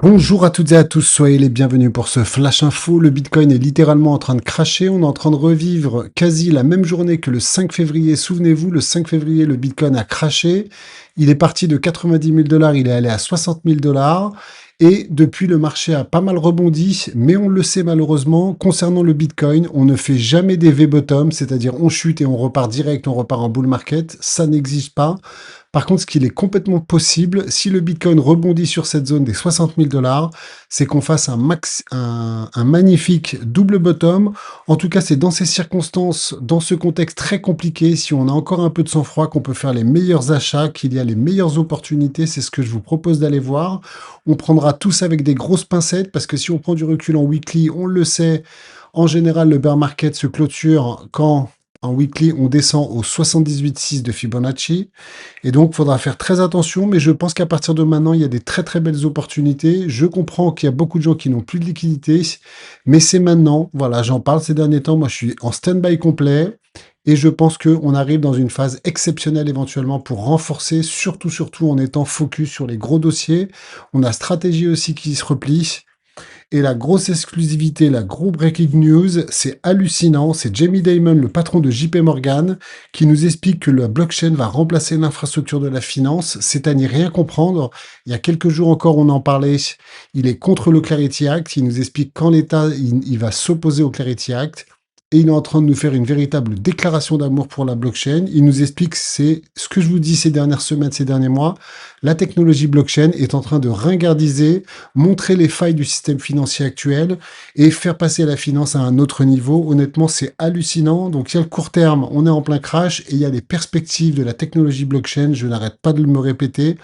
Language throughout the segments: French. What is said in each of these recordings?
Bonjour à toutes et à tous, soyez les bienvenus pour ce Flash Info. Le Bitcoin est littéralement en train de cracher. On est en train de revivre quasi la même journée que le 5 février. Souvenez-vous, le 5 février, le Bitcoin a craché. Il est parti de 90 000 dollars, il est allé à 60 000 dollars. Et depuis, le marché a pas mal rebondi, mais on le sait malheureusement, concernant le Bitcoin, on ne fait jamais des V-bottom, c'est-à-dire on chute et on repart direct, on repart en bull market. Ça n'existe pas. Par contre, ce qu'il est complètement possible, si le Bitcoin rebondit sur cette zone des 60 000 dollars, c'est qu'on fasse un magnifique double bottom. En tout cas, c'est dans ces circonstances, dans ce contexte très compliqué, si on a encore un peu de sang-froid, qu'on peut faire les meilleurs achats, qu'il y a les meilleures opportunités. C'est ce que je vous propose d'aller voir. On prendra tout ça avec des grosses pincettes, parce que si on prend du recul en weekly, on le sait, en général, le bear market se clôture quand en weekly, on descend au 78,6 de Fibonacci. Et donc, il faudra faire très attention, mais je pense qu'à partir de maintenant, il y a des très très belles opportunités. Je comprends qu'il y a beaucoup de gens qui n'ont plus de liquidité, mais c'est maintenant. Voilà, j'en parle ces derniers temps. Moi, je suis en stand-by complet. Et je pense qu'on arrive dans une phase exceptionnelle éventuellement pour renforcer, surtout en étant focus sur les gros dossiers. On a stratégie aussi qui se replie. Et la grosse exclusivité, la grosse breaking news, c'est hallucinant. C'est Jamie Dimon, le patron de JP Morgan, qui nous explique que la blockchain va remplacer l'infrastructure de la finance. C'est à n'y rien comprendre. Il y a quelques jours encore, on en parlait. Il est contre le Clarity Act. Il nous explique qu'en l'État, il va s'opposer au Clarity Act. Et il est en train de nous faire une véritable déclaration d'amour pour la blockchain. Il nous explique, c'est ce que je vous dis ces dernières semaines, ces derniers mois, la technologie blockchain est en train de ringardiser, montrer les failles du système financier actuel et faire passer la finance à un autre niveau. Honnêtement, c'est hallucinant. Donc il y a le court terme, on est en plein crash et il y a les perspectives de la technologie blockchain. Je n'arrête pas de me répéter.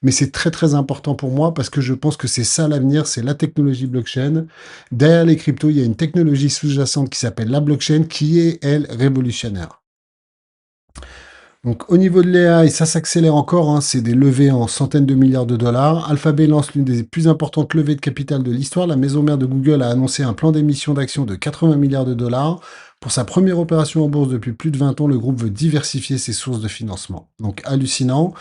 Mais c'est très très important pour moi parce que je pense que c'est ça l'avenir, c'est la technologie blockchain. Derrière les cryptos, il y a une technologie sous-jacente qui s'appelle la blockchain qui est, elle, révolutionnaire. Donc au niveau de l'AI, ça s'accélère encore, hein, c'est des levées en centaines de milliards de dollars. Alphabet lance l'une des plus importantes levées de capital de l'histoire. La maison mère de Google a annoncé un plan d'émission d'actions de 80 milliards de dollars. Pour sa première opération en bourse depuis plus de 20 ans, le groupe veut diversifier ses sources de financement. Donc hallucinant.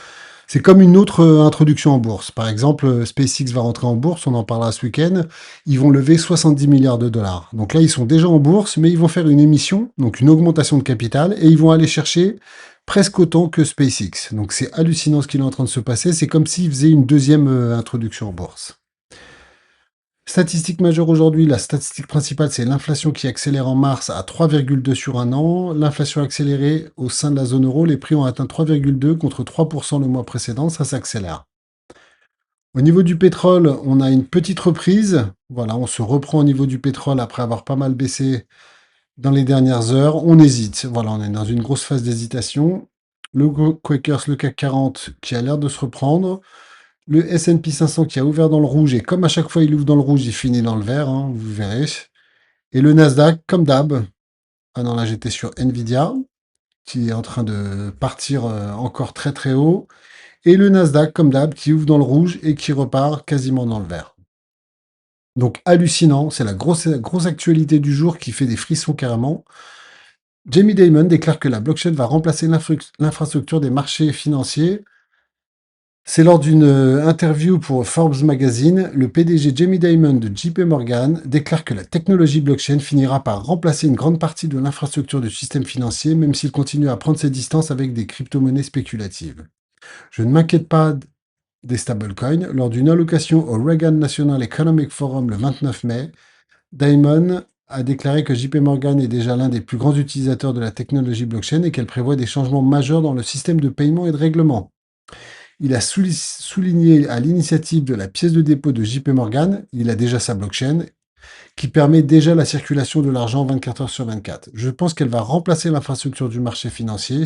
C'est comme une autre introduction en bourse. Par exemple, SpaceX va rentrer en bourse, on en parlera ce week-end. Ils vont lever 70 milliards de dollars. Donc là, ils sont déjà en bourse, mais ils vont faire une émission, donc une augmentation de capital, et ils vont aller chercher presque autant que SpaceX. Donc c'est hallucinant ce qui est en train de se passer. C'est comme s'ils faisaient une deuxième introduction en bourse. Statistique majeure aujourd'hui, la statistique principale, c'est l'inflation qui accélère en mars à 3,2 sur un an. L'inflation accélérée au sein de la zone euro, les prix ont atteint 3,2 contre 3% le mois précédent, ça s'accélère. Au niveau du pétrole, on a une petite reprise. Voilà, on se reprend au niveau du pétrole après avoir pas mal baissé dans les dernières heures. On hésite. Voilà, on est dans une grosse phase d'hésitation. Le Quakers, le CAC 40 qui a l'air de se reprendre. Le S&P 500 qui a ouvert dans le rouge, et comme à chaque fois il ouvre dans le rouge, il finit dans le vert, hein, vous verrez. Et le Nasdaq, comme d'hab, ah non, là j'étais sur Nvidia, qui est en train de partir encore très très haut. Et le Nasdaq, comme d'hab, qui ouvre dans le rouge et qui repart quasiment dans le vert. Donc hallucinant, c'est la grosse actualité du jour qui fait des frissons carrément. Jamie Dimon déclare que la blockchain va remplacer l'infrastructure des marchés financiers. C'est lors d'une interview pour Forbes Magazine, le PDG Jamie Dimon de JP Morgan déclare que la technologie blockchain finira par remplacer une grande partie de l'infrastructure du système financier, même s'il continue à prendre ses distances avec des crypto-monnaies spéculatives. Je ne m'inquiète pas des stablecoins. Lors d'une allocation au Reagan National Economic Forum le 29 mai, Dimon a déclaré que JP Morgan est déjà l'un des plus grands utilisateurs de la technologie blockchain et qu'elle prévoit des changements majeurs dans le système de paiement et de règlement. Il a souligné à l'initiative de la pièce de dépôt de JP Morgan, il a déjà sa blockchain, qui permet déjà la circulation de l'argent 24 heures sur 24. Je pense qu'elle va remplacer l'infrastructure du marché financier.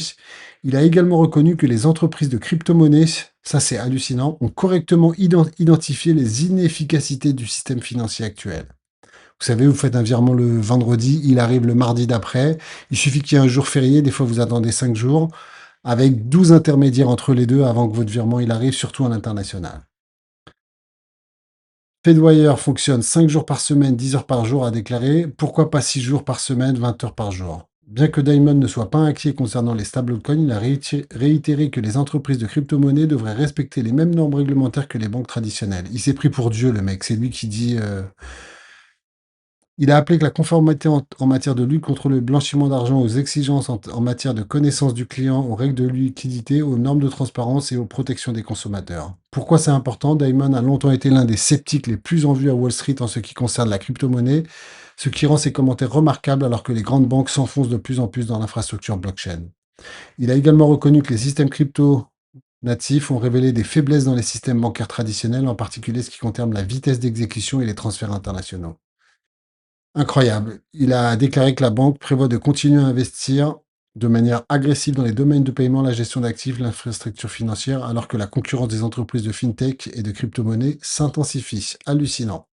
Il a également reconnu que les entreprises de crypto-monnaies, ça c'est hallucinant, ont correctement identifié les inefficacités du système financier actuel. Vous savez, vous faites un virement le vendredi, il arrive le mardi d'après. Il suffit qu'il y ait un jour férié, des fois vous attendez 5 jours, avec 12 intermédiaires entre les deux avant que votre virement il arrive, surtout à l'international. Fedwire fonctionne 5 jours par semaine, 10 heures par jour, a déclaré. Pourquoi pas 6 jours par semaine, 20 heures par jour? Bien que Diamond ne soit pas inquiet concernant les stablecoins, il a réitéré que les entreprises de crypto-monnaies devraient respecter les mêmes normes réglementaires que les banques traditionnelles. Il s'est pris pour Dieu, le mec. C'est lui qui dit. Il a appelé que la conformité en matière de lutte contre le blanchiment d'argent, aux exigences en matière de connaissance du client, aux règles de liquidité, aux normes de transparence et aux protections des consommateurs. Pourquoi c'est important? Diamond a longtemps été l'un des sceptiques les plus en vue à Wall Street en ce qui concerne la crypto-monnaie, ce qui rend ses commentaires remarquables alors que les grandes banques s'enfoncent de plus en plus dans l'infrastructure blockchain. Il a également reconnu que les systèmes crypto natifs ont révélé des faiblesses dans les systèmes bancaires traditionnels, en particulier ce qui concerne la vitesse d'exécution et les transferts internationaux. Incroyable. Il a déclaré que la banque prévoit de continuer à investir de manière agressive dans les domaines de paiement, la gestion d'actifs, l'infrastructure financière, alors que la concurrence des entreprises de fintech et de crypto-monnaies s'intensifie. Hallucinant.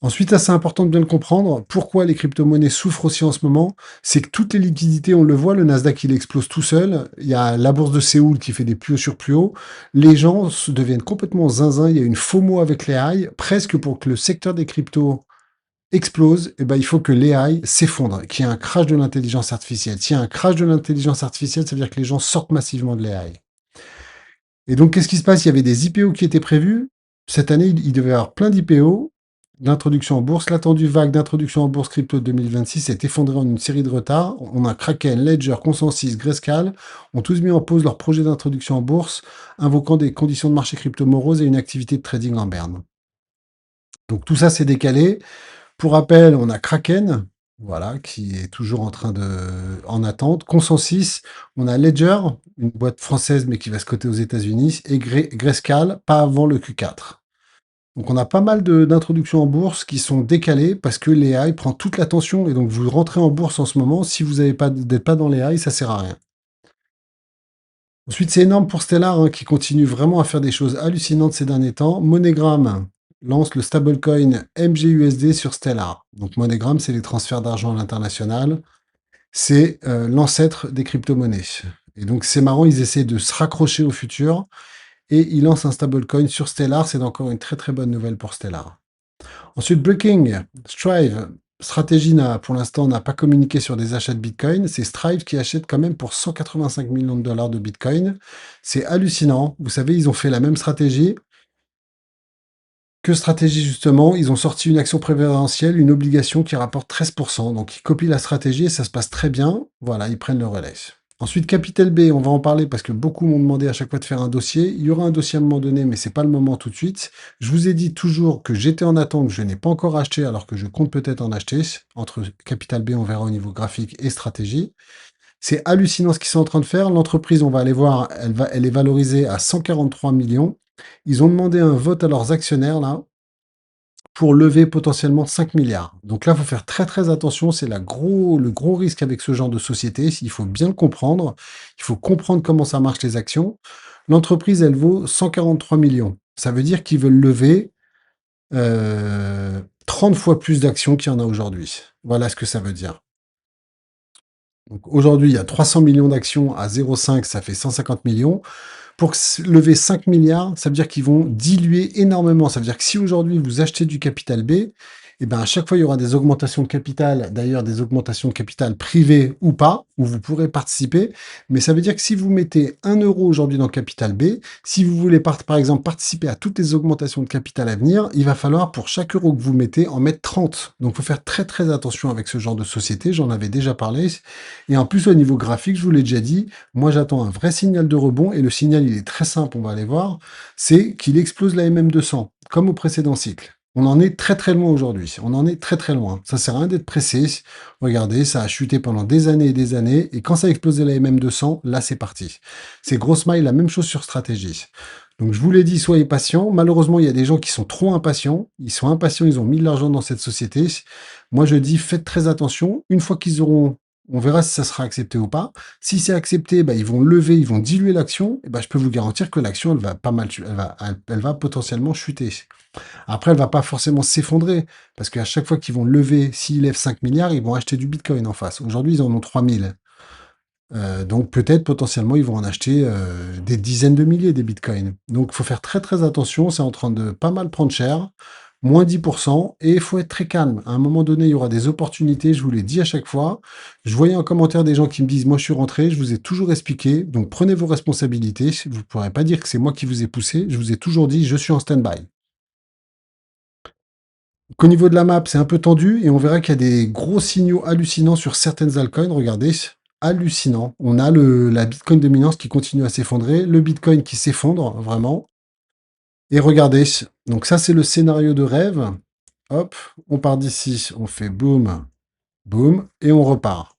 Ensuite, assez important de bien le comprendre, pourquoi les crypto-monnaies souffrent aussi en ce moment, c'est que toutes les liquidités, on le voit, le Nasdaq, il explose tout seul. Il y a la bourse de Séoul qui fait des plus hauts sur plus hauts. Les gens deviennent complètement zinzin. Il y a une FOMO avec les highs, presque pour que le secteur des cryptos explose, et ben, il faut que l'AI s'effondre, qu'il y ait un crash de l'intelligence artificielle. S'il y a un crash de l'intelligence artificielle, ça veut dire que les gens sortent massivement de l'AI. Et donc, qu'est-ce qui se passe? Il y avait des IPO qui étaient prévus. Cette année, il devait y avoir plein d'IPO d'introduction en bourse. L'attendu vague d'introduction en bourse crypto 2026 s'est effondré en une série de retards. On a Kraken, Ledger, Consensus, Grayscale ont tous mis en pause leur projet d'introduction en bourse, invoquant des conditions de marché crypto moroses et une activité de trading en berne. Donc tout ça s'est décalé. Pour rappel, on a Kraken, voilà, qui est toujours en attente. Consensus, on a Ledger, une boîte française mais qui va se coter aux États-Unis, et Grayscale, pas avant le Q4. Donc on a pas mal d'introductions en bourse qui sont décalées parce que l'AI prend toute l'attention et donc vous rentrez en bourse en ce moment, si vous n'êtes pas dans l'AI, ça sert à rien. Ensuite, c'est énorme pour Stellar, hein, qui continue vraiment à faire des choses hallucinantes ces derniers temps. MoneyGram lance le stablecoin MGUSD sur Stellar. Donc MoneyGram, c'est les transferts d'argent à l'international. C'est l'ancêtre des crypto-monnaies. Et donc c'est marrant, ils essaient de se raccrocher au futur et ils lancent un stablecoin sur Stellar. C'est encore une très très bonne nouvelle pour Stellar. Ensuite, Breaking, Strive. Stratégie pour l'instant n'a pas communiqué sur des achats de Bitcoin. C'est Strive qui achète quand même pour 185 millions de dollars de Bitcoin. C'est hallucinant. Vous savez, ils ont fait la même stratégie. Que stratégie justement? Ils ont sorti une action préférentielle, une obligation qui rapporte 13%. Donc ils copient la stratégie et ça se passe très bien. Voilà, ils prennent le relais. Ensuite, Capital B, on va en parler parce que beaucoup m'ont demandé à chaque fois de faire un dossier. Il y aura un dossier à un moment donné, mais c'est pas le moment tout de suite. Je vous ai dit toujours que j'étais en attente, que je n'ai pas encore acheté, alors que je compte peut-être en acheter. Entre Capital B, on verra au niveau graphique et stratégie. C'est hallucinant ce qu'ils sont en train de faire. L'entreprise, on va aller voir, elle est valorisée à 143 millions. Ils ont demandé un vote à leurs actionnaires, là, pour lever potentiellement 5 milliards. Donc là, il faut faire très très attention. C'est le gros risque avec ce genre de société. Il faut bien le comprendre. Il faut comprendre comment ça marche les actions. L'entreprise, elle vaut 143 millions. Ça veut dire qu'ils veulent lever 30 fois plus d'actions qu'il y en a aujourd'hui. Voilà ce que ça veut dire. Donc aujourd'hui, il y a 300 millions d'actions à 0,5, ça fait 150 millions. Pour lever 5 milliards, ça veut dire qu'ils vont diluer énormément. Ça veut dire que si aujourd'hui vous achetez du capital B, et ben à chaque fois il y aura des augmentations de capital, d'ailleurs des augmentations de capital privées ou pas, où vous pourrez participer. Mais ça veut dire que si vous mettez 1 euro aujourd'hui dans capital B, si vous voulez par exemple participer à toutes les augmentations de capital à venir, il va falloir pour chaque euro que vous mettez en mettre 30. Donc il faut faire très très attention avec ce genre de société, j'en avais déjà parlé. Et en plus au niveau graphique, je vous l'ai déjà dit, moi j'attends un vrai signal de rebond et le signal il est très simple, on va aller voir, c'est qu'il explose la MM200, comme au précédent cycle. On en est très très loin aujourd'hui. On en est très très loin. Ça sert à rien d'être pressé. Regardez, ça a chuté pendant des années et des années. Et quand ça a explosé la MM200, là c'est parti. C'est Grossmile, la même chose sur stratégie. Donc je vous l'ai dit, soyez patients. Malheureusement, il y a des gens qui sont trop impatients. Ils sont impatients, ils ont mis de l'argent dans cette société. Moi je dis, faites très attention. Une fois qu'ils auront, on verra si ça sera accepté ou pas. Si c'est accepté, bah, ils vont lever, ils vont diluer l'action. Et bah, je peux vous garantir que l'action, elle va pas mal, elle va potentiellement chuter. Après, elle va pas forcément s'effondrer, parce qu'à chaque fois qu'ils vont lever, s'ils lèvent 5 milliards, ils vont acheter du Bitcoin en face. Aujourd'hui, ils en ont 3000. Donc peut-être potentiellement, ils vont en acheter des dizaines de milliers des Bitcoins. Donc il faut faire très très attention, c'est en train de pas mal prendre cher. moins 10%, et il faut être très calme. À un moment donné, il y aura des opportunités, je vous l'ai dit à chaque fois. Je voyais en commentaire des gens qui me disent, moi je suis rentré, je vous ai toujours expliqué, donc prenez vos responsabilités. Vous ne pourrez pas dire que c'est moi qui vous ai poussé, je vous ai toujours dit, je suis en stand-by. Qu'au niveau de la map, c'est un peu tendu et on verra qu'il y a des gros signaux hallucinants sur certaines altcoins. Regardez, hallucinant. On a la Bitcoin dominance qui continue à s'effondrer, le Bitcoin qui s'effondre vraiment. Et regardez, donc ça c'est le scénario de rêve. Hop, on part d'ici, on fait boom, boom, et on repart.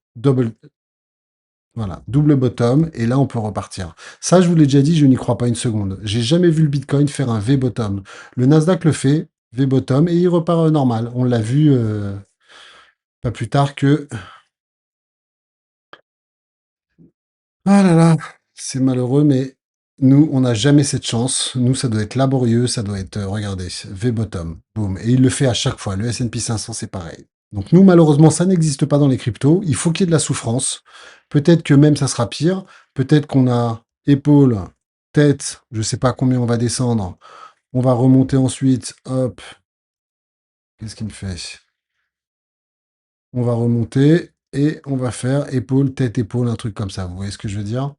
Voilà, double bottom, et là on peut repartir. Ça, je vous l'ai déjà dit, je n'y crois pas une seconde. J'ai jamais vu le Bitcoin faire un V-bottom. Le Nasdaq le fait, V-bottom, et il repart normal. On l'a vu pas plus tard que... Ah là là, c'est malheureux, mais nous, on n'a jamais cette chance. Nous, ça doit être laborieux, ça doit être, regardez, V-bottom, boom. Et il le fait à chaque fois. Le S&P 500, c'est pareil. Donc nous, malheureusement, ça n'existe pas dans les cryptos. Il faut qu'il y ait de la souffrance. Peut-être que même ça sera pire. Peut-être qu'on a épaule, tête, je sais pas combien on va descendre. On va remonter ensuite. Hop, qu'est-ce qu'il me fait? On va remonter et on va faire épaule, tête, épaule, un truc comme ça. Vous voyez ce que je veux dire?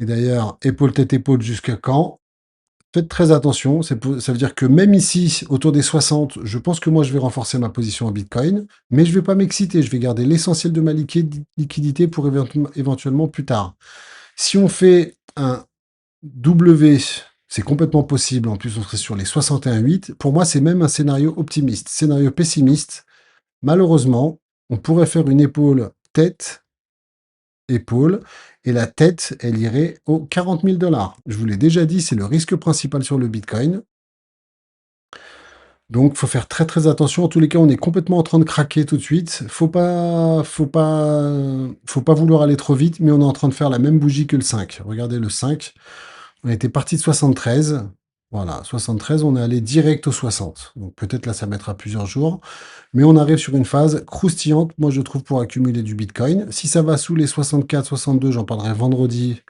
Et d'ailleurs, épaule, tête, épaule, jusqu'à quand? Faites très attention. Ça veut dire que même ici, autour des 60, je pense que moi, je vais renforcer ma position en Bitcoin, mais je ne vais pas m'exciter. Je vais garder l'essentiel de ma liquidité pour éventuellement plus tard. Si on fait un W, c'est complètement possible. En plus, on serait sur les 61,8. Pour moi, c'est même un scénario optimiste. Scénario pessimiste, malheureusement, on pourrait faire une épaule tête, épaule, et la tête, elle irait aux 40 000 $. Je vous l'ai déjà dit, c'est le risque principal sur le Bitcoin. Donc, faut faire très très attention. En tous les cas, on est complètement en train de craquer tout de suite. Faut pas vouloir aller trop vite, mais on est en train de faire la même bougie que le 5. Regardez le 5. On était parti de 73. Voilà, 73, on est allé direct au 60. Donc peut-être là, ça mettra plusieurs jours. Mais on arrive sur une phase croustillante, moi je trouve, pour accumuler du Bitcoin. Si ça va sous les 64, 62, j'en parlerai vendredi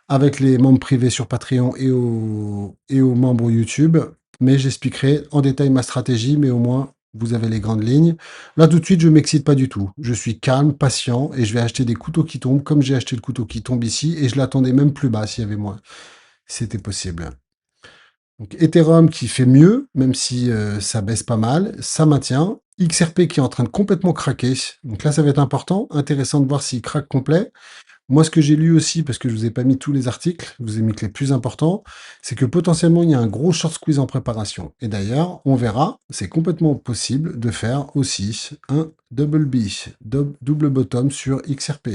avec les membres privés sur Patreon et aux membres YouTube. Mais j'expliquerai en détail ma stratégie, mais au moins vous avez les grandes lignes. Là tout de suite, je ne m'excite pas du tout. Je suis calme, patient, et je vais acheter des couteaux qui tombent, comme j'ai acheté le couteau qui tombe ici, et je l'attendais même plus bas s'il y avait moins. C'était possible. Donc Ethereum qui fait mieux, même si ça baisse pas mal, ça maintient. XRP qui est en train de complètement craquer. Donc là, ça va être important, intéressant de voir s'il craque complet. Moi, ce que j'ai lu aussi, parce que je vous ai pas mis tous les articles, je vous ai mis que les plus importants, c'est que potentiellement, il y a un gros short squeeze en préparation. Et d'ailleurs, on verra, c'est complètement possible de faire aussi un double B, double bottom sur XRP.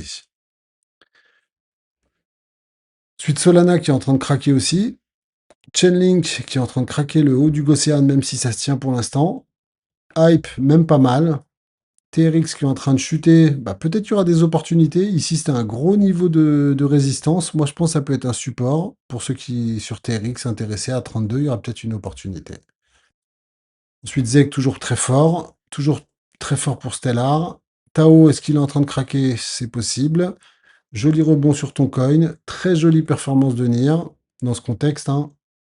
Suite Solana qui est en train de craquer aussi. Chainlink qui est en train de craquer le haut du Gocéan, même si ça se tient pour l'instant. Hype, même pas mal. TRX qui est en train de chuter, bah, peut-être qu'il y aura des opportunités. Ici, c'était un gros niveau de résistance. Moi, je pense que ça peut être un support. Pour ceux qui, sur TRX, intéressés à 32, il y aura peut-être une opportunité. Ensuite, ZEC, toujours très fort pour Stellar. Tao, est-ce qu'il est en train de craquer? C'est possible. Joli rebond sur ton coin. Très jolie performance de NIR dans ce contexte, hein.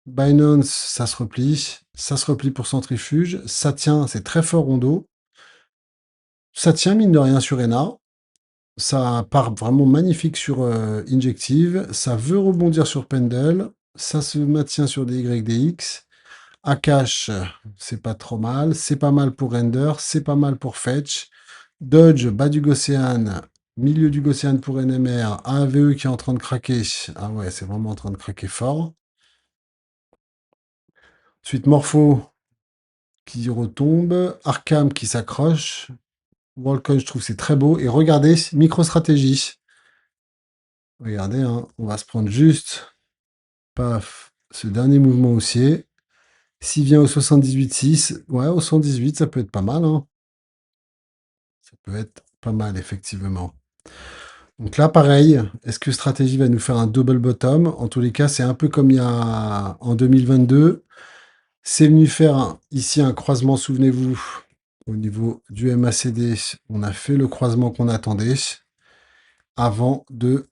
Binance, ça se replie. Ça se replie pour Centrifuge. Ça tient, c'est très fort rondo. Ça tient, mine de rien, sur ENA. Ça part vraiment magnifique sur Injective. Ça veut rebondir sur Pendle. Ça se maintient sur des YDX. Akash, c'est pas trop mal. C'est pas mal pour Render. C'est pas mal pour Fetch. Dodge, bas du Gocéan. Milieu du Gocéan pour NMR. AVE qui est en train de craquer. Ah ouais, c'est vraiment en train de craquer fort. Ensuite, Morpho qui retombe. Arkham qui s'accroche. WorldCoin, je trouve que c'est très beau. Et regardez, MicroStratégie. Regardez, hein, on va se prendre juste, paf, ce dernier mouvement haussier. S'il vient au 78,6, ouais, au 118, ça peut être pas mal, hein. Ça peut être pas mal, effectivement. Donc là, pareil, est-ce que stratégie va nous faire un double bottom? En tous les cas, c'est un peu comme il y a en 2022. C'est venu faire ici un croisement, souvenez-vous, au niveau du MACD. On a fait le croisement qu'on attendait avant de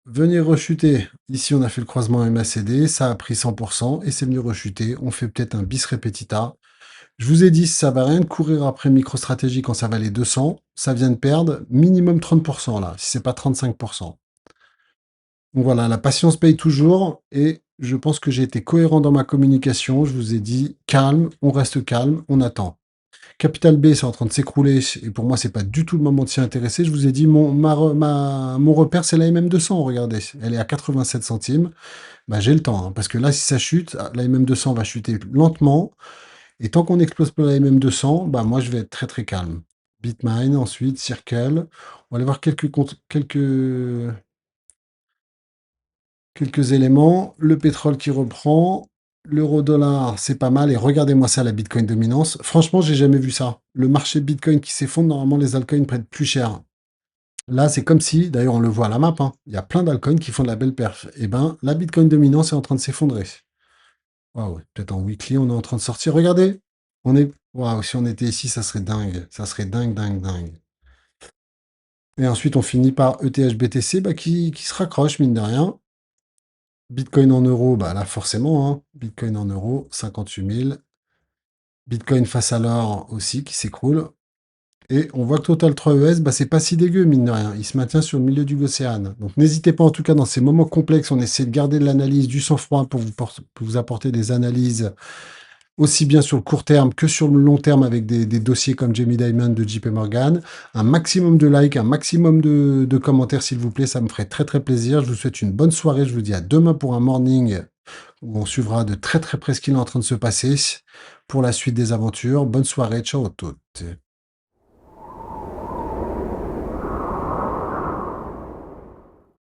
venir rechuter. Ici, on a fait le croisement MACD, ça a pris 100% et c'est venu rechuter. On fait peut-être un bis repetita. Je vous ai dit, ça va rien de courir après MicroStrategy quand ça valait 200. Ça vient de perdre minimum 30% là, si c'est pas 35%. Donc voilà, la patience paye toujours et je pense que j'ai été cohérent dans ma communication. Je vous ai dit calme, on reste calme, on attend. Capital B, c'est en train de s'écrouler et pour moi, c'est pas du tout le moment de s'y intéresser. Je vous ai dit, mon repère, c'est la MM200. Regardez, elle est à 87 centimes. Bah, j'ai le temps, hein, parce que là, si ça chute, la MM200 va chuter lentement. Et tant qu'on n'explose pas la MM200, bah, moi, je vais être très très calme. Bitmine, ensuite, Circle. On va aller voir quelques éléments. Le pétrole qui reprend. L'euro-dollar, c'est pas mal. Et regardez-moi ça, la Bitcoin dominance. Franchement, j'ai jamais vu ça. Le marché de Bitcoin qui s'effondre, normalement, les altcoins prennent plus cher. Là, c'est comme si, d'ailleurs, on le voit à la map, hein, il y a plein d'altcoins qui font de la belle perf. Et ben, la Bitcoin dominance est en train de s'effondrer. Waouh, peut-être en weekly, on est en train de sortir. Regardez, waouh, si on était ici, ça serait dingue. Ça serait dingue, dingue, dingue. Et ensuite, on finit par ETH-BTC bah, qui se raccroche, mine de rien. Bitcoin en euros, bah là forcément, hein. Bitcoin en euros, 58 000. Bitcoin face à l'or aussi qui s'écroule. Et on voit que Total 3 ES, bah, c'est pas si dégueu, mine de rien. Il se maintient sur le milieu du Océan. Donc n'hésitez pas, en tout cas, dans ces moments complexes, on essaie de garder de l'analyse, du sang-froid pour vous apporter des analyses aussi bien sur le court terme que sur le long terme avec des dossiers comme Jamie Dimon de JP Morgan. Un maximum de likes, un maximum de commentaires, s'il vous plaît. Ça me ferait très très plaisir. Je vous souhaite une bonne soirée. Je vous dis à demain pour un morning où on suivra de très très près ce qu'il est en train de se passer pour la suite des aventures. Bonne soirée. Ciao à toutes.